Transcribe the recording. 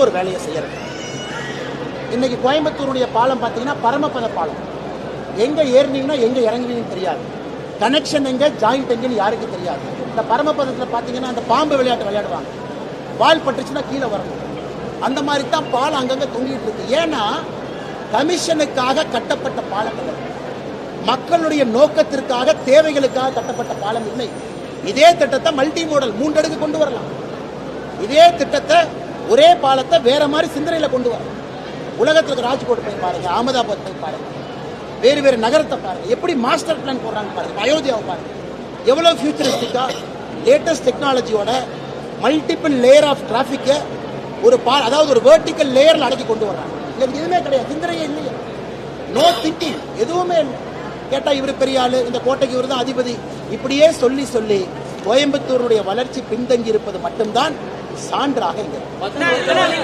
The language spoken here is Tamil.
ஒரு வேலையை செய்யறது. இன்னைக்கு கோயம்புத்தூருடைய பாலம் பார்த்தீங்கன்னா பரமபத பாலம். எங்க ஏறினீங்கன்னா எங்க இறங்குவீங்கன்னு தெரியாது. கனெக்ஷன் எங்க, ஜாயிண்ட் எங்கன்னு யாருக்கு தெரியாது. இந்த பரமபதத்தில் பார்த்தீங்கன்னா அந்த பாம்பு விளையாட்டு விளையாடுவாங்க. வால் பட்டுச்சுன்னா கீழே வரணும். அந்த மாதிரி தான் பாலம் அங்கங்கே தொங்கிட்டு இருக்கு. ஏன்னா கமிஷனுக்காக கட்டப்பட்ட பாலங்கள், மக்களுடைய நோக்கத்திற்காக தேவைகளுக்காக கட்டப்பட்ட பாலம் இல்லை. இதே திட்டத்தை மல்டி மோடல் 3 அடுக்கு கொண்டு வரலாம். இதே திட்டத்தை ஒரே பாலத்தை வேற மாதிரி சிந்தனையில் கொண்டு வரலாம். உலகத்துக்கு ராஜ்கோட் போய் பாருங்க, அகமதாபாத் போய் பாருங்க, வேறு வேறு நகரத்தை பாருங்க, எப்படி மாஸ்டர் பிளான் போடுறாங்க பாருங்க. அயோத்தியாவை பாருங்க, எவ்வளவு ஃபியூச்சரிஸ்டிக்கா லேட்டஸ்ட் டெக்னாலஜியோட மல்டிபிள் லேயர் ஆஃப் டிராஃபிக்கை ஒரு அதாவது ஒரு வெர்டிக்கல் லேயர்ல அடக்கி கொண்டு வர்றாங்க. எதுவுமே கிடையாது, சிந்தனையே இல்லையா, நோ திங்கிங், எதுவுமே இல்லை. கேட்டா இவரு பெரிய ஆளு, இந்த கோட்டைக்கு இவர் தான் அதிபதி, இப்படியே சொல்லி சொல்லி கோயம்புத்தூருடைய வளர்ச்சி பின்தங்கி இருப்பது மட்டும்தான் சான்றாக இங்க.